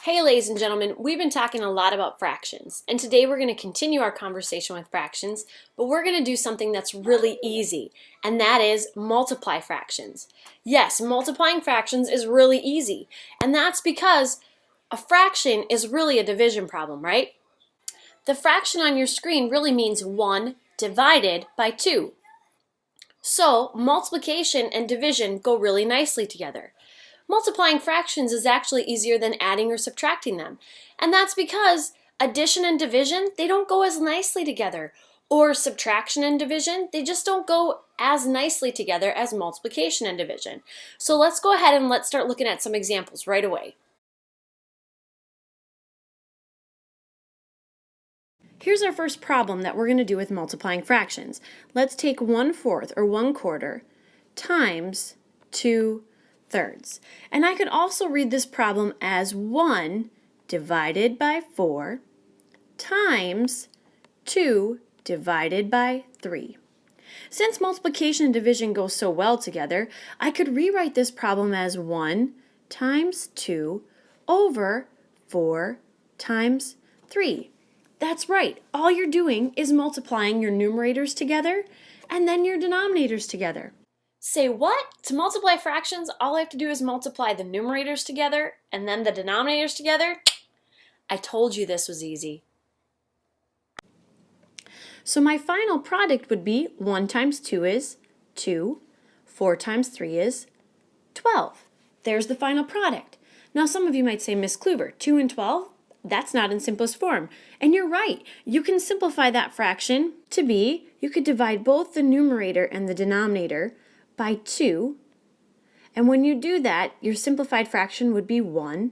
Hey ladies and gentlemen, we've been talking a lot about fractions, and today we're going to continue our conversation with fractions, but we're going to do something that's really easy, and that is multiply fractions. Yes, multiplying fractions is really easy, and that's because a fraction is really a division problem, right? The fraction on your screen really means 1 divided by 2. So multiplication and division go really nicely together. Multiplying fractions is actually easier than adding or subtracting them. And that's because addition and division, they don't go as nicely together. Or subtraction and division, they just don't go as nicely together as multiplication and division. So let's go ahead and let's start looking at some examples right away. Here's our first problem that we're going to do with multiplying fractions. Let's take 1/4 or 1/4 times 2/3. And I could also read this problem as 1 divided by 4 times 2 divided by 3. Since multiplication and division go so well together, I could rewrite this problem as 1 times 2 over 4 times 3. That's right. All you're doing is multiplying your numerators together and then your denominators together. Say what? To multiply fractions, all I have to do is multiply the numerators together and then the denominators together? I told you this was easy. So my final product would be 1 times 2 is 2, 4 times 3 is 12. There's the final product. Now some of you might say, Miss Kluver, 2 and 12? That's not in simplest form. And you're right. You can simplify that fraction to be, you could divide both the numerator and the denominator by 2. And when you do that, your simplified fraction would be 1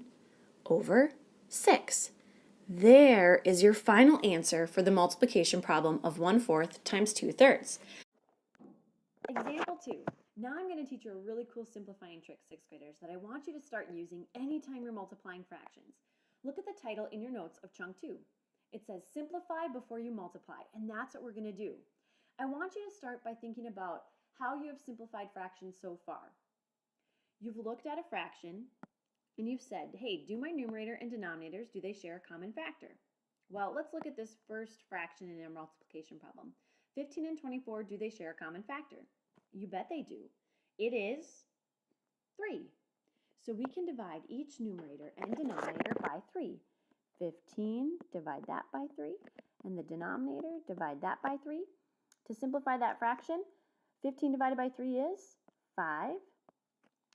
over 6. There is your final answer for the multiplication problem of 1/4 times 2/3. Example 2. Now I'm going to teach you a really cool simplifying trick, 6th graders, that I want you to start using anytime you're multiplying fractions. Look at the title in your notes of Chunk 2. It says simplify before you multiply, and that's what we're going to do. I want you to start by thinking about how you have simplified fractions so far. You've looked at a fraction and you've said, hey, do my numerator and denominators, do they share a common factor? Well, let's look at this first fraction in our multiplication problem. 15 and 24, do they share a common factor? You bet they do. It is 3. So we can divide each numerator and denominator by 3. 15, divide that by 3, and the denominator, divide that by 3. To simplify that fraction, 15 divided by 3 is 5,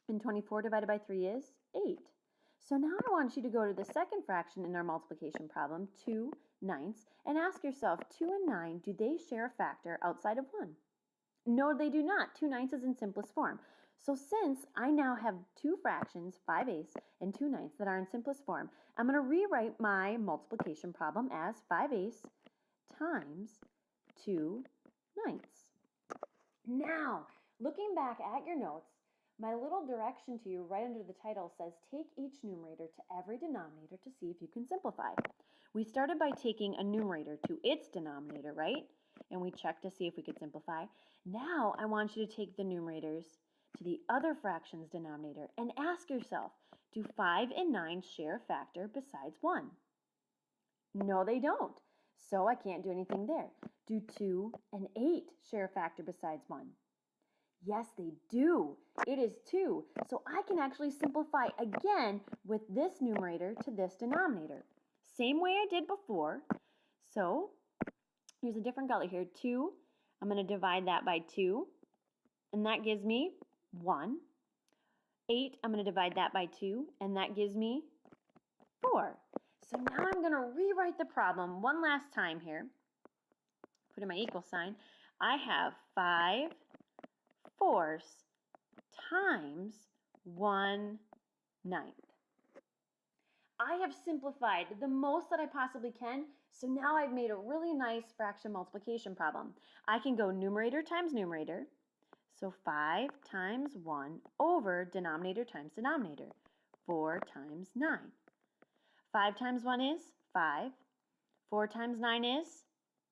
and 24 divided by 3 is 8. So now I want you to go to the second fraction in our multiplication problem, 2/9, and ask yourself, 2 and 9, do they share a factor outside of 1? No, they do not. 2/9 is in simplest form. So since I now have two fractions, 5/8 and 2/9, that are in simplest form, I'm going to rewrite my multiplication problem as 5/8 times 2/9. Now, looking back at your notes, my little direction to you right under the title says take each numerator to every denominator to see if you can simplify. We started by taking a numerator to its denominator, right? And we checked to see if we could simplify. Now I want you to take the numerators to the other fraction's denominator and ask yourself, do 5 and 9 share a factor besides 1? No, they don't. So I can't do anything there. Do 2 and 8 share a factor besides 1? Yes, they do. It is 2. So I can actually simplify again with this numerator to this denominator. Same way I did before. So here's a different color here. 2, I'm going to divide that by 2, and that gives me 1. 8, I'm going to divide that by 2, and that gives me 4. So now I'm going to rewrite the problem one last time here. Put in my equal sign. I have 5/4 times 1/9. I have simplified the most that I possibly can, so now I've made a really nice fraction multiplication problem. I can go numerator times numerator, so 5 times 1 over denominator times denominator, 4 times 9. 5 times 1 is 5, 4 times 9 is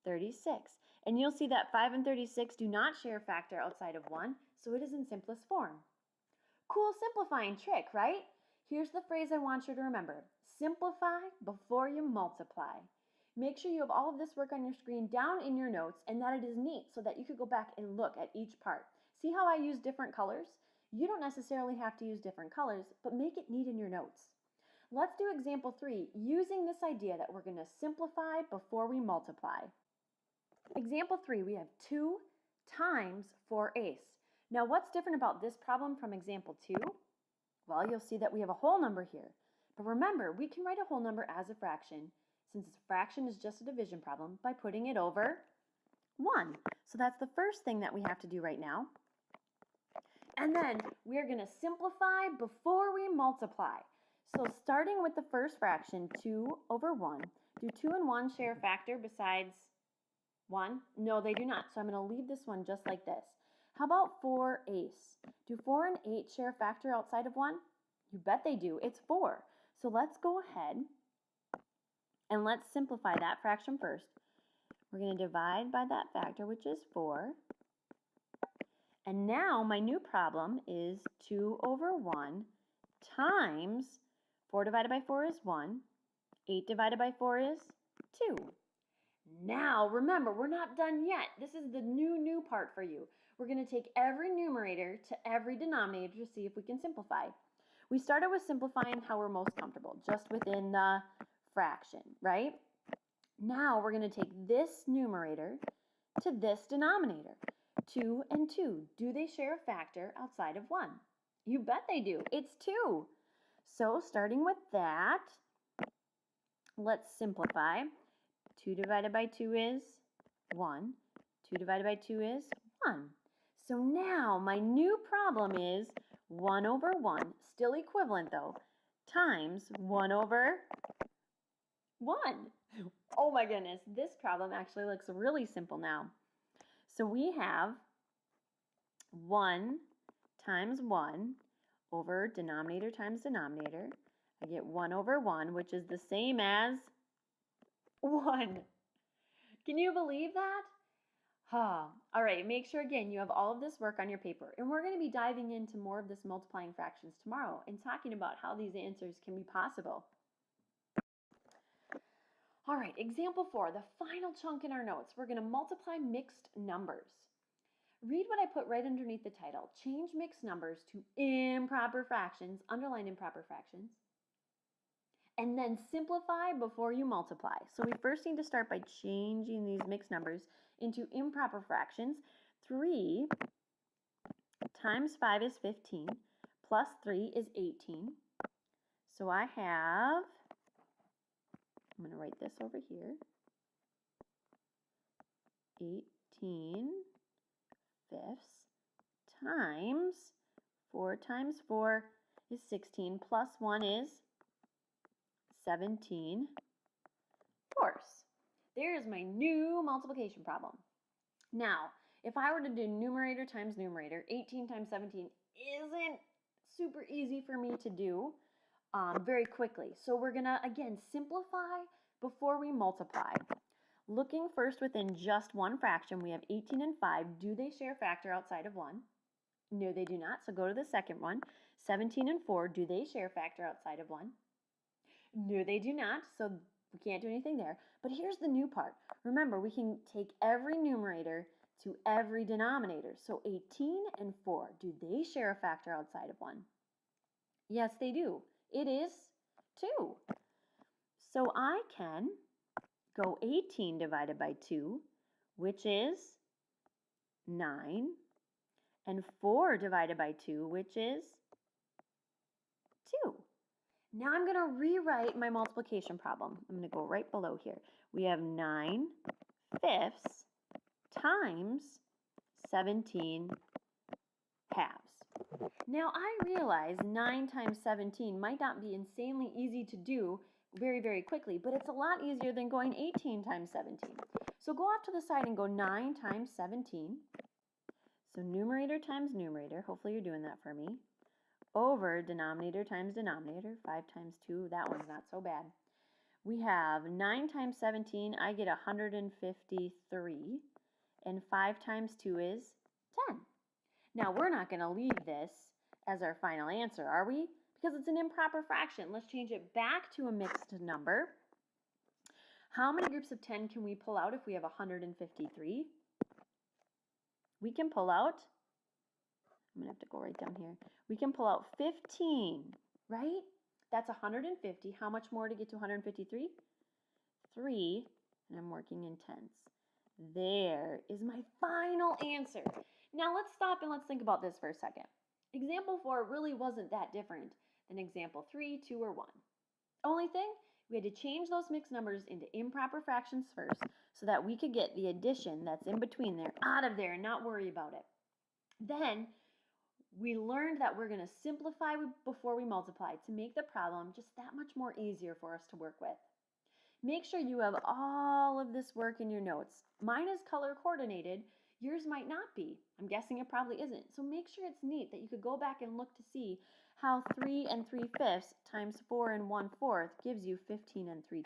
36. And you'll see that 5 and 36 do not share a factor outside of 1, so it is in simplest form. Cool simplifying trick, right? Here's the phrase I want you to remember. Simplify before you multiply. Make sure you have all of this work on your screen down in your notes and that it is neat so that you could go back and look at each part. See how I use different colors? You don't necessarily have to use different colors, but make it neat in your notes. Let's do example 3 using this idea that we're going to simplify before we multiply. Example 3, we have 2 times 4/8. Now what's different about this problem from example 2? Well, you'll see that we have a whole number here. But remember, we can write a whole number as a fraction, since a fraction is just a division problem, by putting it over 1. So that's the first thing that we have to do right now. And then we're going to simplify before we multiply. So starting with the first fraction, 2 over 1, do 2 and 1 share a factor besides 1? No, they do not. So I'm going to leave this one just like this. How about 4/8? Do 4 and 8 share a factor outside of 1? You bet they do. It's 4. So let's go ahead and let's simplify that fraction first. We're going to divide by that factor, which is 4. And now my new problem is 2 over 1 times 4 divided by 4 is 1. 8 divided by 4 is 2. Now, remember, we're not done yet. This is the new part for you. We're going to take every numerator to every denominator to see if we can simplify. We started with simplifying how we're most comfortable, just within the fraction, right? Now we're going to take this numerator to this denominator. 2 and 2. Do they share a factor outside of 1? You bet they do. It's 2. So starting with that, let's simplify. 2 divided by 2 is 1. 2 divided by 2 is 1. So now my new problem is 1 over 1, still equivalent though, times 1 over 1. Oh my goodness, this problem actually looks really simple now. So we have 1 times 1 over denominator times denominator. I get 1 over 1, which is the same as 1. Can you believe that? All right, make sure again you have all of this work on your paper. And we're going to be diving into more of this multiplying fractions tomorrow and talking about how these answers can be possible. All right, example 4, the final chunk in our notes. We're going to multiply mixed numbers. Read what I put right underneath the title. Change mixed numbers to improper fractions, underline improper fractions, and then simplify before you multiply. So we first need to start by changing these mixed numbers into improper fractions. 3 times 5 is 15, plus 3 is 18. So I have, I'm going to write this over here, 18 fifths times 4 times 4 is 16, plus 1 is 17 fourths. There's my new multiplication problem. Now, if I were to do numerator times numerator, 18 times 17 isn't super easy for me to do very quickly. So we're going to, again, simplify before we multiply. Looking first within just one fraction, we have 18 and 5. Do they share a factor outside of 1? No, they do not. So go to the second one. 17 and 4, do they share a factor outside of 1? No, they do not. So we can't do anything there. But here's the new part. Remember, we can take every numerator to every denominator. So 18 and 4, do they share a factor outside of 1? Yes, they do. It is 2. So I can go 18 divided by 2, which is 9, and 4 divided by 2, which is 2. Now I'm going to rewrite my multiplication problem. I'm going to go right below here. We have 9 fifths times 17 halves. Now I realize 9 times 17 might not be insanely easy to do very quickly, but it's a lot easier than going 18 times 17. So go off to the side and go 9 times 17. So numerator times numerator, hopefully you're doing that for me, over denominator times denominator, 5 times 2, that one's not so bad. We have 9 times 17, I get 153, and 5 times 2 is 10. Now we're not going to leave this as our final answer, are we? because it's an improper fraction. Let's change it back to a mixed number. How many groups of 10 can we pull out if we have 153? We can pull out, I'm going to have to go right down here. We can pull out 15, right? That's 150. How much more to get to 153? 3, and I'm working in tenths. There is my final answer. Now let's stop and let's think about this for a second. Example 4 really wasn't that different than example 3, 2, or 1. Only thing, we had to change those mixed numbers into improper fractions first so that we could get the addition that's in between there out of there and not worry about it. Then we learned that we're going to simplify before we multiply to make the problem just that much more easier for us to work with. Make sure you have all of this work in your notes. Mine is color coordinated. Yours might not be. I'm guessing it probably isn't. So make sure it's neat that you could go back and look to see how 3 3/5 times 4 1/4 gives you 15 3/10.